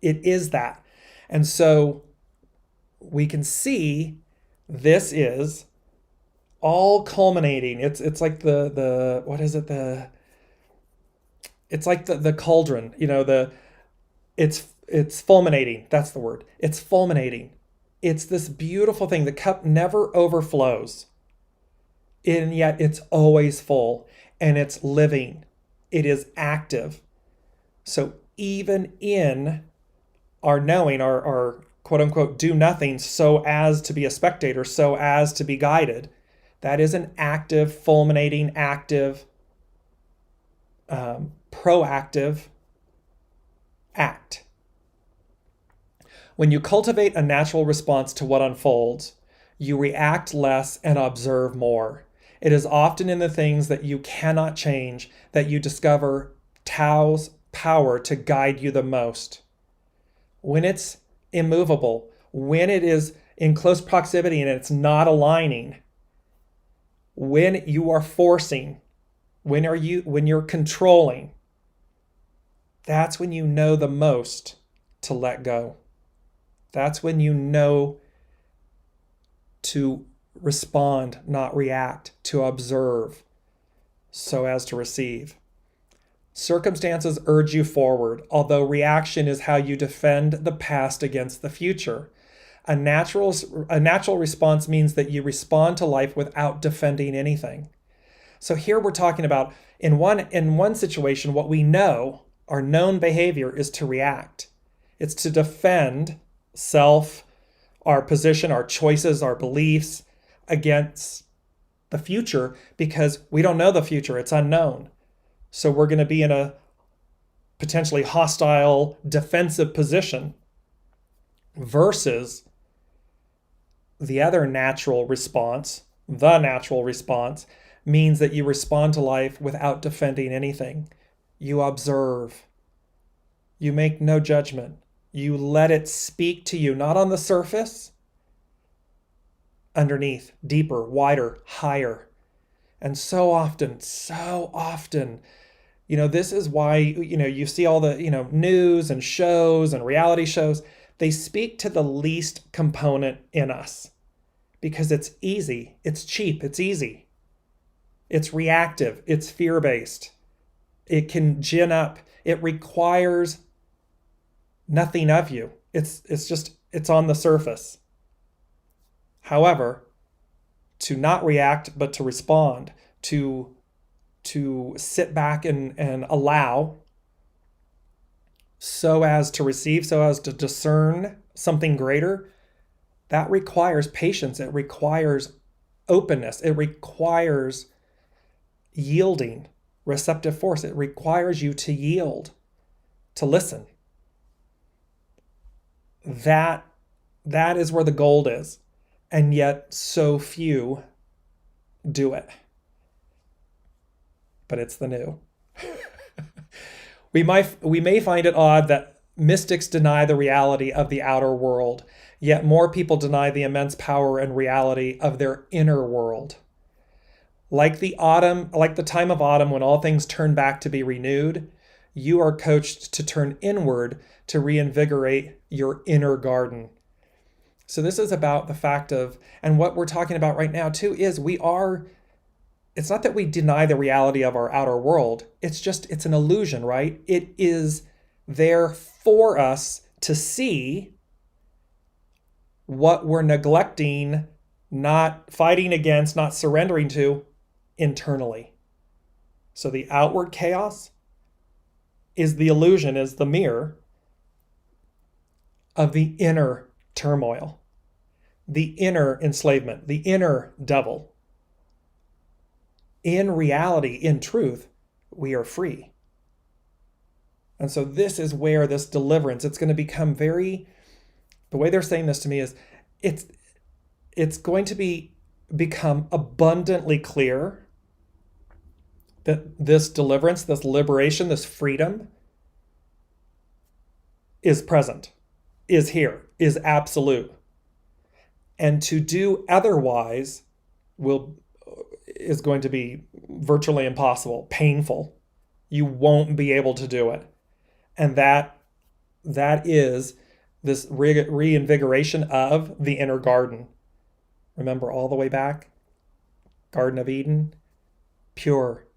It is that. And so we can see this is all culminating. It's like the what is it? It's like the cauldron, it's fulminating. That's the word. It's fulminating. It's this beautiful thing. The cup never overflows. And yet it's always full, and it's living. It is active. So even in our knowing, our quote unquote do nothing so as to be a spectator, so as to be guided, that is an active, fulminating, active, proactive act. When you cultivate a natural response to what unfolds, you react less and observe more. It is often in the things that you cannot change that you discover Tao's power to guide you the most. When it's immovable, when it is in close proximity and it's not aligning, when you are forcing, when you're controlling, that's when you know the most to let go. That's when you know to respond, not react, to observe, so as to receive. Circumstances urge you forward, although reaction is how you defend the past against the future. A natural response means that you respond to life without defending anything. So here we're talking about, in one situation, what we know, our known behavior is to react. It's to defend self, our position, our choices, our beliefs against the future, because we don't know the future. It's unknown. So we're going to be in a potentially hostile, defensive position, versus the other natural response. The natural response means that you respond to life without defending anything. You observe. You make no judgment. You let it speak to you, not on the surface, underneath, deeper, wider, higher. And so often, this is why, you see all the, news and shows and reality shows. They speak to the least component in us because it's easy, it's cheap, it's easy. It's reactive, it's fear-based. It can gin up. It requires nothing of you. It's on the surface. However, to not react, but to respond, to sit back and allow, so as to receive, so as to discern something greater, that requires patience. It requires openness. It requires yielding, receptive force. It requires you to yield, to listen. That is where the gold is. And yet so few do it. But it's the new. We may find it odd that mystics deny the reality of the outer world, yet more people deny the immense power and reality of their inner world. Like the time of autumn when all things turn back to be renewed, you are coached to turn inward to reinvigorate your inner garden. So this is about the fact of, and what we're talking about right now too, is it's not that we deny the reality of our outer world. It's an illusion, right? It is there for us to see what we're neglecting, not fighting against, not surrendering to internally. So the outward chaos is the illusion, is the mirror of the inner turmoil, the inner enslavement, the inner devil. In reality, in truth, we are free. And so this is where this deliverance, it's going to become the way they're saying this to me is it's going to become abundantly clear that this deliverance, this liberation, this freedom is present, is here, is absolute. And to do otherwise is going to be virtually impossible, painful. You won't be able to do it. And that is this reinvigoration of the inner garden. Remember all the way back? Garden of Eden, pure,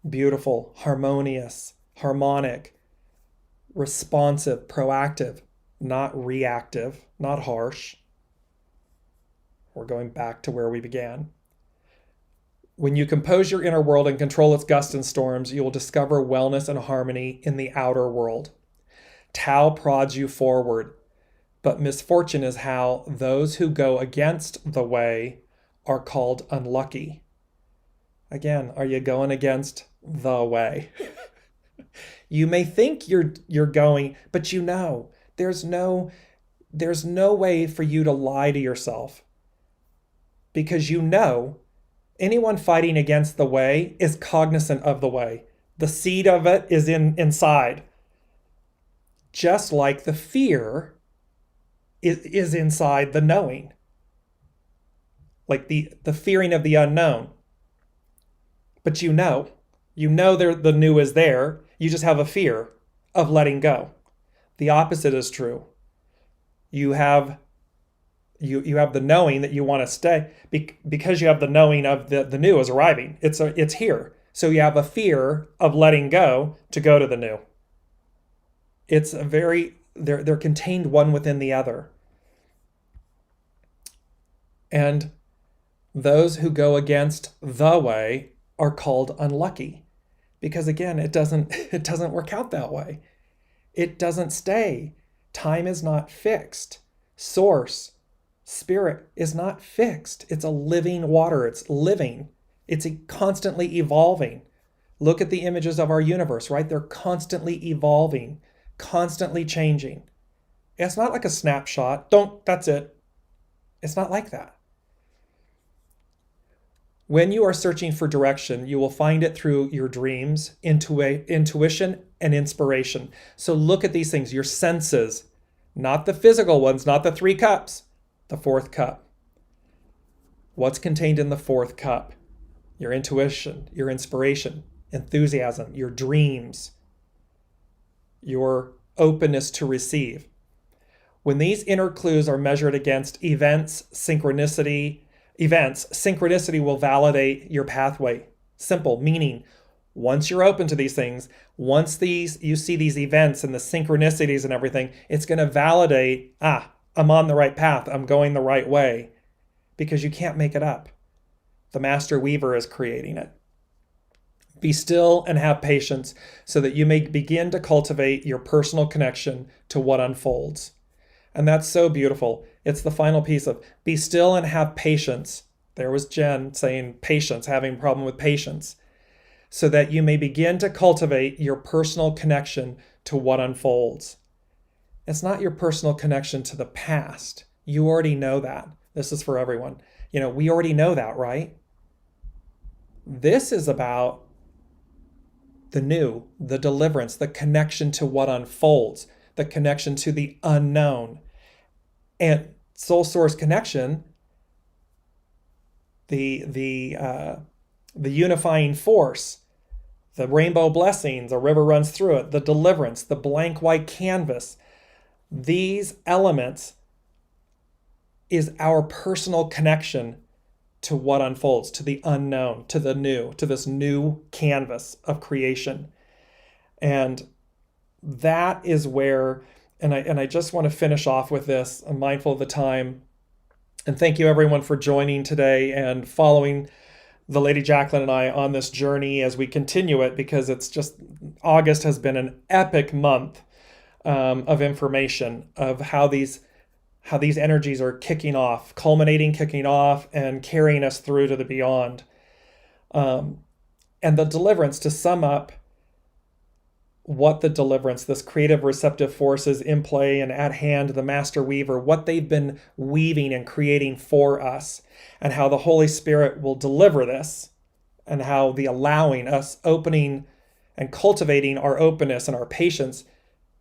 beautiful, harmonious, harmonic, responsive, proactive, not reactive, not harsh. We're going back to where we began. When you compose your inner world and control its gusts and storms, you will discover wellness and harmony in the outer world. Tao prods you forward, but misfortune is how those who go against the way are called unlucky. Again, are you going against the way? You may think you're going, but there's no way for you to lie to yourself, because anyone fighting against the way is cognizant of the way. The seed of it is inside. Just like the fear is inside the knowing. Like the fearing of the unknown. But the new is there. You just have a fear of letting go. The opposite is true. You have the knowing that you want to stay because you have the knowing of the new is arriving. It's here. So you have a fear of letting go to go to the new. They're contained one within the other. And those who go against the way are called unlucky, because again, it doesn't work out that way. It doesn't stay. Time is not fixed. Source, spirit is not fixed. It's a living water. It's living. It's constantly evolving. Look at the images of our universe, right? They're constantly evolving, constantly changing. It's not like a snapshot. That's it. It's not like that. When you are searching for direction, you will find it through your dreams, intuition, and inspiration. So look at these things, your senses, not the physical ones, not the 3 cups, the 4th cup. What's contained in the 4th cup? Your intuition, your inspiration, enthusiasm, your dreams, your openness to receive. When these inner clues are measured against synchronicity will validate your pathway. Simple, meaning once you're open to these things, once you see these events and the synchronicities and everything, it's going to validate, I'm on the right path, I'm going the right way, because you can't make it up. The master weaver is creating it. Be still and have patience so that you may begin to cultivate your personal connection to what unfolds. And that's so beautiful. It's the final piece of be still and have patience. There was Jen saying patience, having a problem with patience, so that you may begin to cultivate your personal connection to what unfolds. It's not your personal connection to the past. You already know that. This is for everyone. We already know that, right? This is about the new, the deliverance, the connection to what unfolds, the connection to the unknown. And soul source connection, the unifying force, the rainbow blessings, a river runs through it, the deliverance, the blank white canvas. These elements is our personal connection to what unfolds, to the unknown, to the new, to this new canvas of creation. And that is where, and I just want to finish off with this. I'm mindful of the time. And thank you everyone for joining today and following the Lady Jacqueline and I on this journey as we continue it, because it's just, August has been an epic month of information of how these energies are kicking off, culminating, kicking off, and carrying us through to the beyond. And the deliverance, to sum up what the deliverance, this creative receptive force is in play and at hand, the master weaver, what they've been weaving and creating for us, and how the Holy Spirit will deliver this, and how the allowing us, opening and cultivating our openness and our patience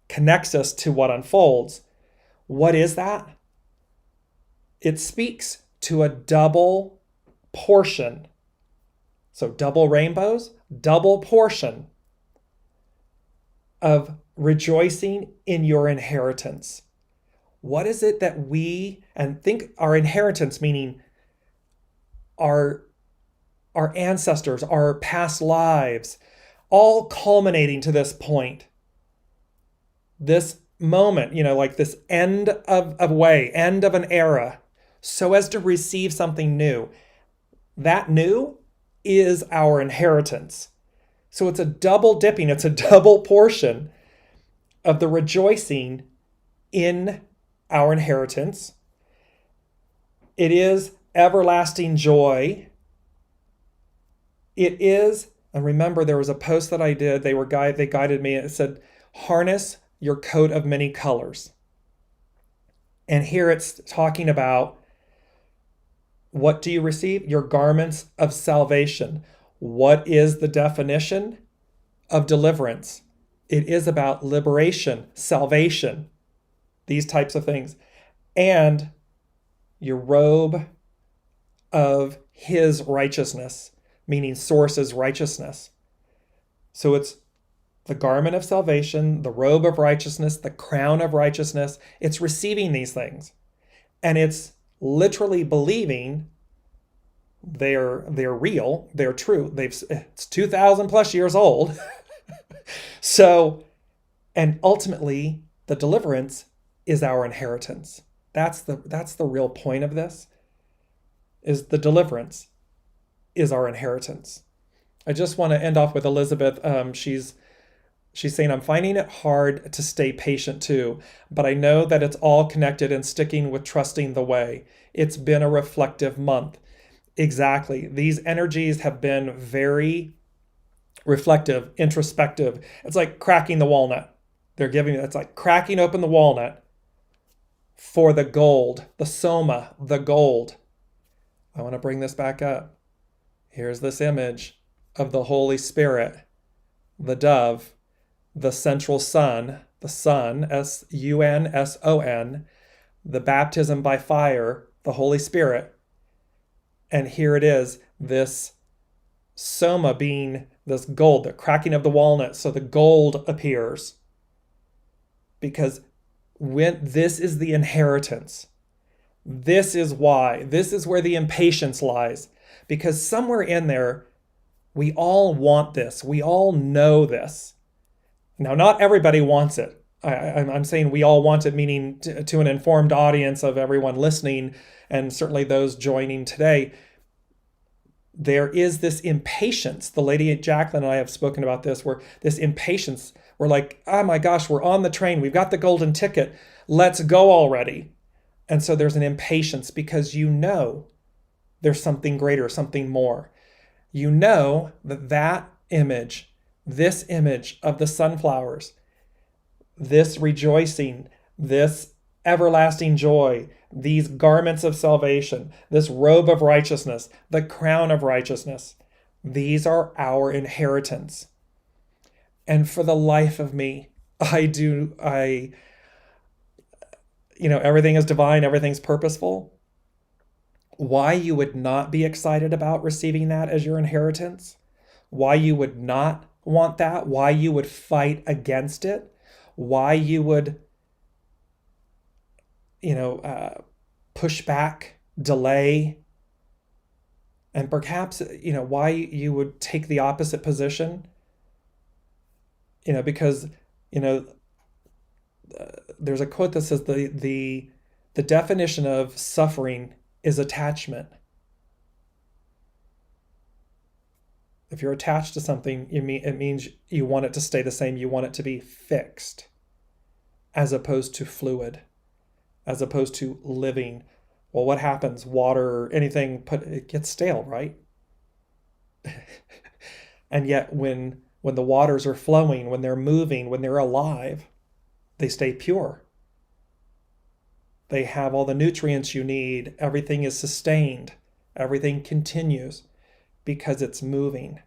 connects us to what unfolds. What is that? It speaks to a double portion. So double rainbows, double portion of rejoicing in your inheritance. What is it that and think our inheritance, meaning our ancestors, our past lives, all culminating to this point, this moment, like this end of a way, end of an era, so as to receive something new. That new is our inheritance. So it's a double dipping, it's a double portion of the rejoicing in our inheritance. It is everlasting joy. It is, and remember, there was a post that I did, they guided me, and it said, harness your coat of many colors. And here it's talking about, what do you receive? Your garments of salvation. What is the definition of deliverance? It is about liberation, salvation, these types of things. And your robe of his righteousness, meaning source's righteousness. So it's the garment of salvation, the robe of righteousness, the crown of righteousness. It's receiving these things. And it's literally believing they're real, they're true. It's 2,000 plus years old. So, and ultimately, the deliverance is our inheritance. That's the real point of this, is the deliverance is our inheritance. I just want to end off with Elizabeth. She's saying, I'm finding it hard to stay patient too, but I know that it's all connected and sticking with trusting the way. It's been a reflective month. Exactly. These energies have been very reflective, introspective. It's like cracking the walnut. It's like cracking open the walnut for the gold, the soma, the gold. I want to bring this back up. Here's this image of the Holy Spirit, the dove, the central sun, the sun, S-U-N-S-O-N, the baptism by fire, the Holy Spirit. And here it is, this soma being this gold, the cracking of the walnut, so the gold appears. Because when this is the inheritance, this is why, this is where the impatience lies. Because somewhere in there, we all want this. We all know this. Now, not everybody wants it. I'm saying we all want it, meaning to an informed audience of everyone listening, and certainly those joining today. There is this impatience. The Lady Jacqueline and I have spoken about this, where this impatience, we're like, oh my gosh, we're on the train. We've got the golden ticket. Let's go already. And so there's an impatience because you know there's something greater, something more. You know that image, this image of the sunflowers, this rejoicing, this everlasting joy, these garments of salvation, this robe of righteousness, the crown of righteousness, these are our inheritance. And for the life of me, everything is divine, everything's purposeful. Why you would not be excited about receiving that as your inheritance, why you would not want that, why you would fight against it, why you would push back, delay, and perhaps, why you would take the opposite position, because, there's a quote that says the definition of suffering is attachment. If you're attached to something, it means you want it to stay the same. You want it to be fixed, as opposed to fluid, as opposed to living. Well, what happens? Water, anything, it gets stale, right? And yet when the waters are flowing, when they're moving, when they're alive, they stay pure. They have all the nutrients you need. Everything is sustained. Everything continues because it's moving.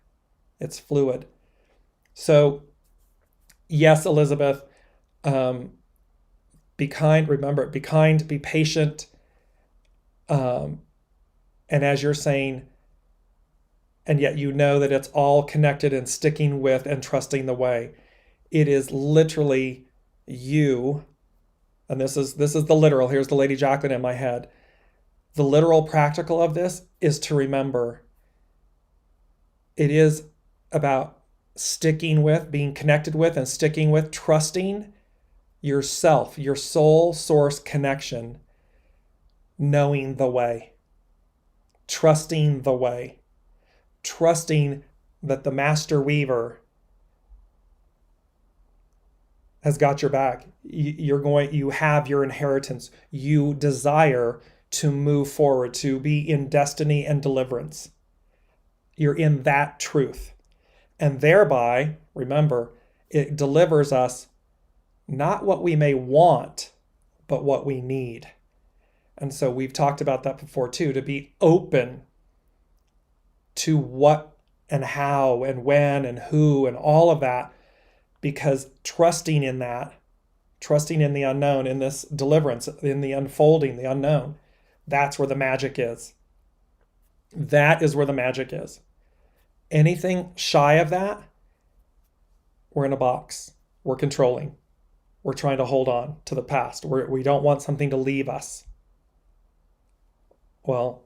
It's fluid. So, yes, Elizabeth, be kind. Remember, be kind, be patient. And as you're saying, and yet you know that it's all connected and sticking with and trusting the way. It is literally you, and this is the literal. Here's the Lady Jacqueline in my head. The literal practical of this is to remember it is about sticking with, being connected with, and sticking with, trusting yourself, your soul source connection, knowing the way, trusting the way, trusting that the master weaver has got your back. You have your inheritance. You desire to move forward, to be in destiny and deliverance. You're in that truth. And thereby, remember, it delivers us not what we may want, but what we need. And so we've talked about that before too, to be open to what and how and when and who and all of that, because trusting in that, trusting in the unknown, in this deliverance, in the unfolding, the unknown, that's where the magic is. That is where the magic is. Anything shy of that, we're in a box. We're controlling. We're trying to hold on to the past. We don't want something to leave us. Well,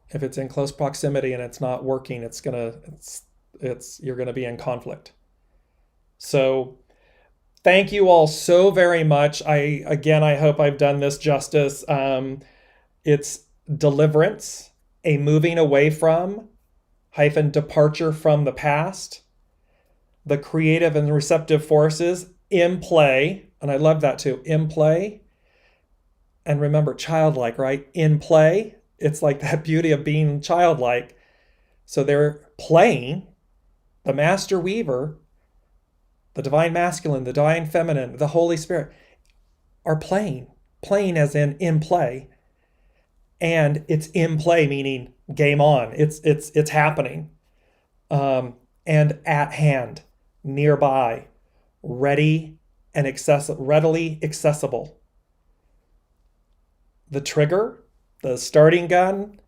if it's in close proximity and it's not working, you're gonna be in conflict. So thank you all so very much. I hope I've done this justice. It's deliverance, a moving away from - departure from the past, the creative and receptive forces in play. And I love that too, in play. And remember, childlike, right? In play. It's like that beauty of being childlike. So they're playing, the master weaver, the divine masculine, the divine feminine, the Holy Spirit are playing as in play. And it's in play, meaning game on. It's happening. And at hand, nearby, ready and readily accessible. The trigger, the starting gun,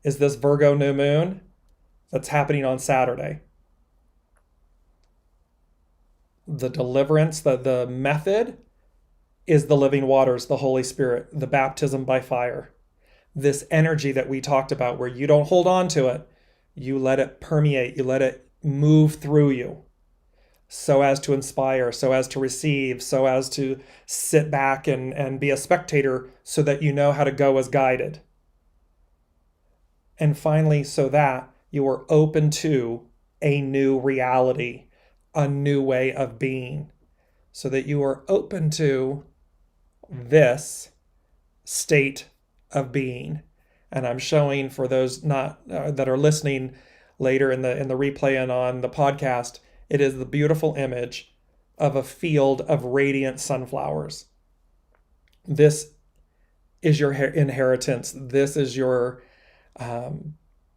is this Virgo New Moon that's happening on Saturday. The deliverance, the method, is the living waters, the Holy Spirit, the baptism by fire. This energy that we talked about, where you don't hold on to it, you let it permeate, you let it move through you, so as to inspire, so as to receive, so as to sit back and be a spectator, so that you know how to go as guided. And finally, so that you are open to a new reality, a new way of being, so that you are open to this state of being. And I'm showing, for those not that are listening later in the replay and on the podcast, it is the beautiful image of a field of radiant sunflowers. This is your inheritance. This is your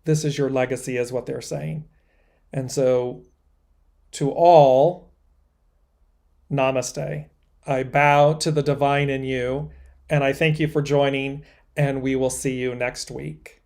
legacy, is what they're saying. And so, to all, namaste. I bow to the divine in you, and I thank you for joining, and we will see you next week.